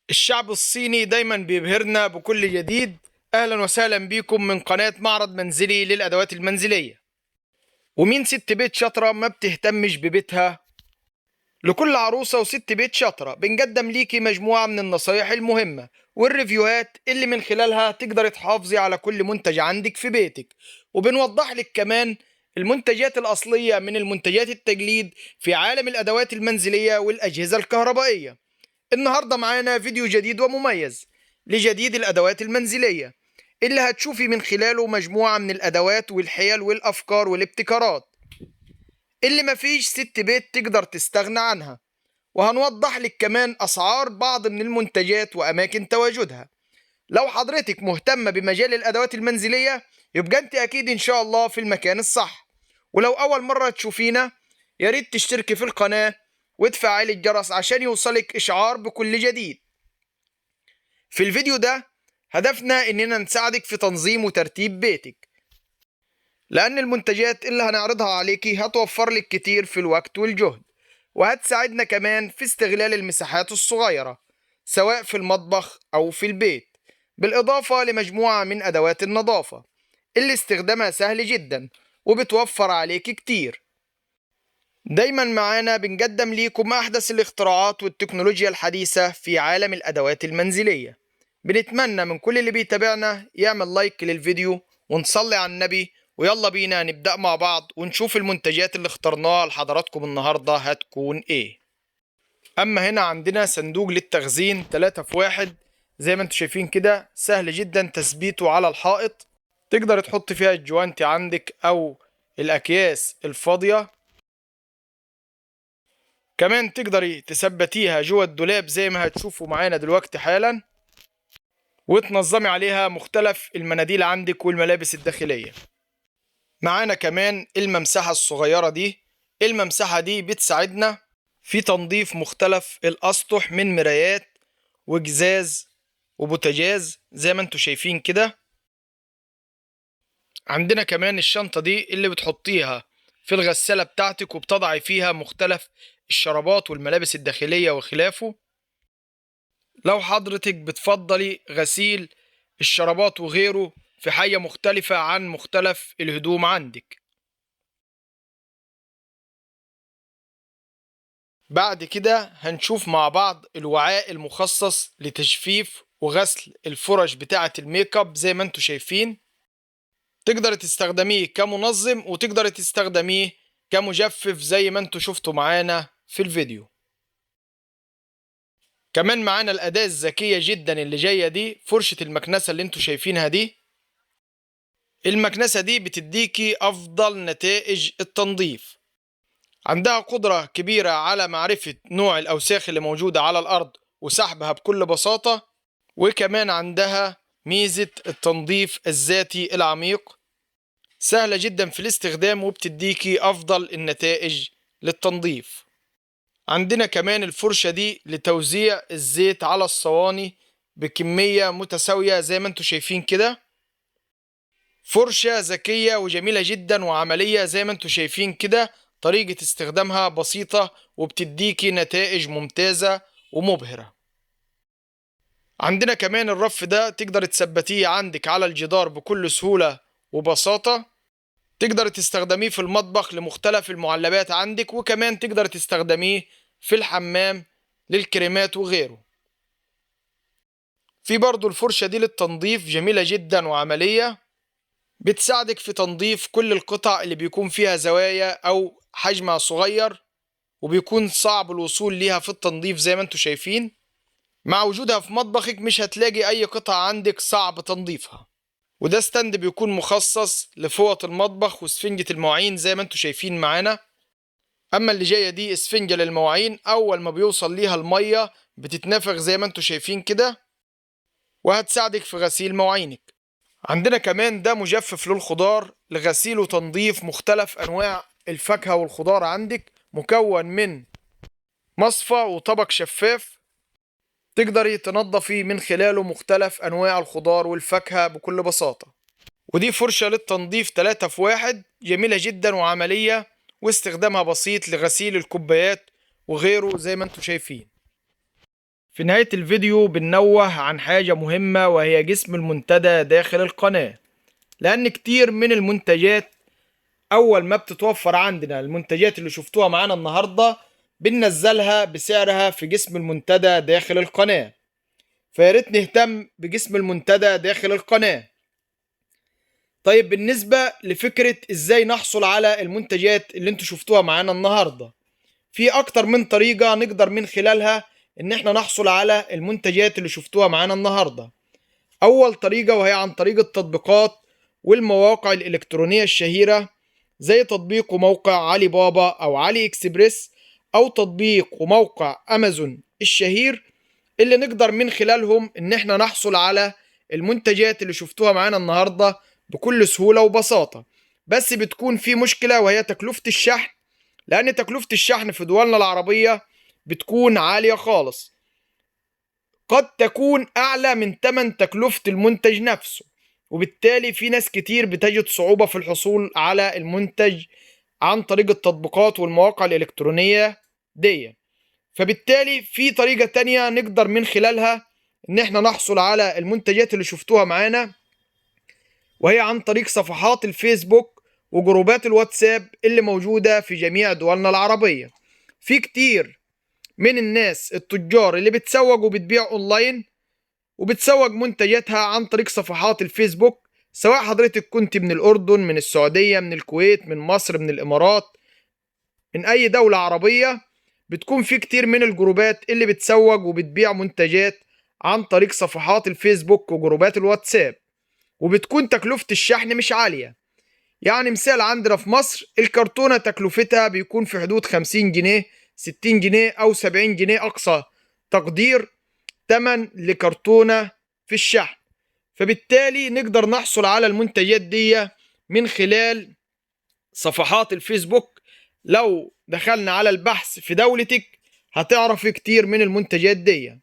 الشعب الصيني دايما بيبهرنا بكل جديد. اهلا وسهلا بيكم من قناة معرض منزلي للادوات المنزلية. ومين ست بيت شاطرة ما بتهتمش ببيتها؟ لكل عروسة وست بيت شاطرة بنقدم ليكي مجموعة من النصايح المهمة والريفيوهات اللي من خلالها تقدر تحافظي على كل منتج عندك في بيتك، وبنوضح لك كمان المنتجات الأصلية من المنتجات التجليد في عالم الأدوات المنزلية والأجهزة الكهربائية. النهاردة معانا فيديو جديد ومميز لجديد الأدوات المنزلية، اللي هتشوفي من خلاله مجموعة من الأدوات والحيل والأفكار والابتكارات اللي مفيش ست بيت تقدر تستغنى عنها. وهنوضح لك كمان أسعار بعض من المنتجات وأماكن تواجدها. لو حضرتك مهتمة بمجال الأدوات المنزلية يبقى أنت أكيد إن شاء الله في المكان الصح. ولو أول مرة تشوفينا ياريت تشتركي في القناة وتفعلي الجرس عشان يوصلك إشعار بكل جديد. في الفيديو ده هدفنا إننا نساعدك في تنظيم وترتيب بيتك، لأن المنتجات اللي هنعرضها عليكي هتوفر لك كتير في الوقت والجهد، وهتساعدنا كمان في استغلال المساحات الصغيرة سواء في المطبخ أو في البيت، بالإضافة لمجموعة من أدوات النظافة اللي استخدامها سهل جدا وبتوفر عليك كتير. دايما معانا بنقدم ليكم أحدث الاختراعات والتكنولوجيا الحديثة في عالم الأدوات المنزلية. بنتمنى من كل اللي بيتابعنا يعمل لايك للفيديو ونصلي على النبي، ويلا بينا نبدأ مع بعض ونشوف المنتجات اللي اخترناها لحضراتكم النهاردة هتكون ايه. اما هنا عندنا صندوق للتخزين 3 في 1، زي ما انتم شايفين كده سهل جدا تثبيته على الحائط. تقدر تحط فيها الجوانتي عندك او الاكياس الفاضية، كمان تقدري تثبتيها جوه الدولاب زي ما هتشوفوا معانا دلوقتي حالا، وتنظمي عليها مختلف المناديل عندك والملابس الداخلية. معانا كمان الممسحة الصغيرة دي. الممسحة دي بتساعدنا في تنظيف مختلف الأسطح من مرايات وجزاز وبوتاجاز زي ما انتوا شايفين كده. عندنا كمان الشنطة دي اللي بتحطيها في الغسالة بتاعتك وبتضعي فيها مختلف الشرابات والملابس الداخلية وخلافه. لو حضرتك بتفضلي غسيل الشرابات وغيره في حاجة مختلفة عن مختلف الهدوم عندك. بعد كده هنشوف مع بعض الوعاء المخصص لتجفيف وغسل الفرش بتاعة الميك اب زي ما انتوا شايفين. تقدر تستخدميه كمنظم وتقدر تستخدميه كمجفف زي ما انتوا شفتوا معانا في الفيديو. كمان معانا الأداة الذكية جدا اللي جاية دي، فرشة المكنسة اللي انتوا شايفينها دي. المكنسة دي بتديكي أفضل نتائج التنظيف، عندها قدرة كبيرة على معرفة نوع الأوساخ اللي موجودة على الأرض وسحبها بكل بساطة، وكمان عندها ميزة التنظيف الذاتي العميق، سهلة جدا في الاستخدام وبتديكي أفضل النتائج للتنظيف. عندنا كمان الفرشة دي لتوزيع الزيت على الصواني بكمية متساوية زي ما انتوا شايفين كده. فرشة ذكية وجميلة جدا وعملية زي ما انتوا شايفين كده، طريقة استخدامها بسيطة وبتديكي نتائج ممتازة ومبهرة. عندنا كمان الرف ده تقدر تثبتيه عندك على الجدار بكل سهولة وبساطة. تقدر تستخدميه في المطبخ لمختلف المعلبات عندك، وكمان تقدر تستخدميه في الحمام للكريمات وغيره. في برضو الفرشة دي للتنظيف جميلة جدا وعملية، بتساعدك في تنظيف كل القطع اللي بيكون فيها زوايا أو حجمها صغير وبيكون صعب الوصول ليها في التنظيف زي ما انتوا شايفين. مع وجودها في مطبخك مش هتلاقي أي قطعة عندك صعب تنظيفها. وده ستاند بيكون مخصص لفوط المطبخ وسفنجة المواعين زي ما انتوا شايفين معانا. أما اللي جاية دي اسفنجة للمواعين، أول ما بيوصل ليها المية بتتنفخ زي ما انتوا شايفين كده، وهتساعدك في غسيل مواعينك. عندنا كمان ده مجفف للخضار لغسيل وتنظيف مختلف أنواع الفاكهة والخضار عندك، مكون من مصفى وطبق شفاف تقدري تنظفي من خلاله مختلف أنواع الخضار والفاكهة بكل بساطة. ودي فرشة للتنظيف 3 في 1، جميلة جدا وعملية واستخدامها بسيط لغسيل الكوبايات وغيره زي ما انتم شايفين. في نهاية الفيديو بننوه عن حاجة مهمة، وهي جسم المنتدى داخل القناة. لأن كتير من المنتجات أول ما بتتوفر عندنا، المنتجات اللي شفتوها معانا النهاردة بننزلها بسعرها في جسم المنتدى داخل القناة. فياريت نهتم بجسم المنتدى داخل القناة. طيب بالنسبة لفكرة ازاي نحصل على المنتجات اللي انتوا شفتوها معانا النهاردة، في اكتر من طريقة نقدر من خلالها ان احنا نحصل على المنتجات اللي شفتوها معانا النهاردة. اول طريقة وهي عن طريق التطبيقات والمواقع الالكترونية الشهيرة، زي تطبيق وموقع علي بابا او علي اكسبريس، او تطبيق وموقع امازون الشهير، اللي نقدر من خلالهم ان احنا نحصل على المنتجات اللي شفتوها معانا النهاردة بكل سهولة وبساطة. بس بتكون في مشكلة، وهي تكلفة الشحن، لان تكلفة الشحن في دولنا العربية بتكون عالية خالص، قد تكون اعلى من ثمن تكلفة المنتج نفسه. وبالتالي في ناس كتير بتجد صعوبة في الحصول على المنتج عن طريق التطبيقات والمواقع الإلكترونية دي. فبالتالي في طريقة تانية نقدر من خلالها ان احنا نحصل على المنتجات اللي شفتوها معانا، وهي عن طريق صفحات الفيسبوك وجروبات الواتساب اللي موجودة في جميع دولنا العربية. في كتير من الناس التجار اللي بتسوق وبتبيع اونلاين، وبتسوق منتجاتها عن طريق صفحات الفيسبوك، سواء حضرتك كنت من الأردن، من السعودية، من الكويت، من مصر، من الإمارات، من أي دولة عربية. بتكون في كتير من الجروبات اللي بتسوق وبتبيع منتجات عن طريق صفحات الفيسبوك وجروبات الواتساب، وبتكون تكلفة الشحن مش عالية. يعني مثال عندنا في مصر، الكرتونة تكلفتها بيكون في حدود 50 جنيه، 60 جنيه أو 70 جنيه أقصى تقدير تمن لكرتونة في الشحن. فبالتالي نقدر نحصل على المنتجات دي من خلال صفحات الفيسبوك. لو دخلنا على البحث في دولتك هتعرف كتير من المنتجات دي.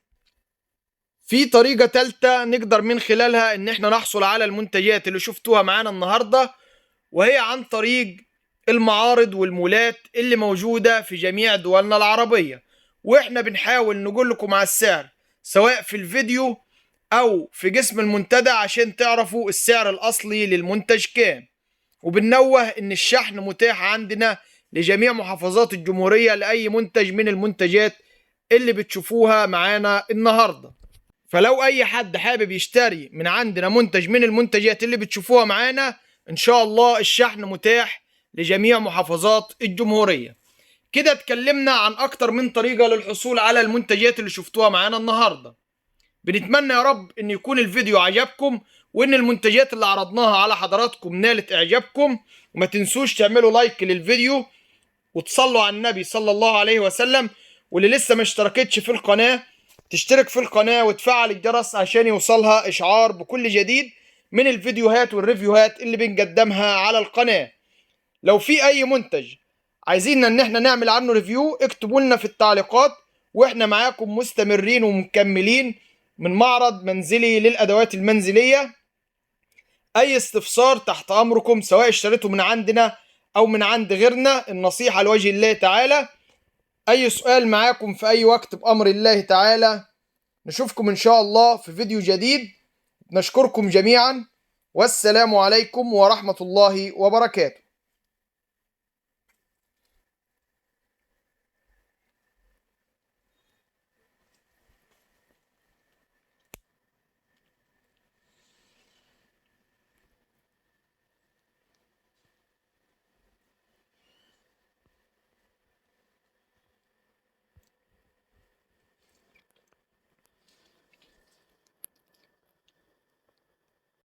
في طريقة تالتة نقدر من خلالها ان احنا نحصل على المنتجات اللي شفتوها معانا النهاردة، وهي عن طريق المعارض والمولات اللي موجودة في جميع دولنا العربية. واحنا بنحاول نقول لكم على السعر سواء في الفيديو او في جسم المنتدى عشان تعرفوا السعر الاصلي للمنتج كام. وبنوه ان الشحن متاح عندنا لجميع محافظات الجمهورية لأي منتج من المنتجات اللي بتشوفوها معانا النهاردة. فلو أي حد حابب يشتري من عندنا منتج من المنتجات اللي بتشوفوها معانا، إن شاء الله الشحن متاح لجميع محافظات الجمهورية. كده اتكلمنا عن أكتر من طريقة للحصول على المنتجات اللي شفتوها معانا النهاردة. بنتمنى يا رب ان يكون الفيديو عجبكم، وان المنتجات اللي عرضناها على حضراتكم نالت اعجابكم. وما تنسوش تعملوا لايك للفيديو وتصلوا على النبي صلى الله عليه وسلم. واللي لسه ما اشتركتش في القناة تشترك في القناة وتفعل الجرس عشان يوصلها اشعار بكل جديد من الفيديوهات والريفيوهات اللي بنقدمها على القناة. لو في اي منتج عايزين ان احنا نعمل عنه ريفيو اكتبوا لنا في التعليقات، واحنا معاكم مستمرين ومكملين من معرض منزلي للأدوات المنزلية. أي استفسار تحت أمركم، سواء اشتريتوا من عندنا أو من عند غيرنا، النصيحة لوجه الله تعالى. أي سؤال معاكم في أي وقت بأمر الله تعالى. نشوفكم إن شاء الله في فيديو جديد. نشكركم جميعا، والسلام عليكم ورحمة الله وبركاته.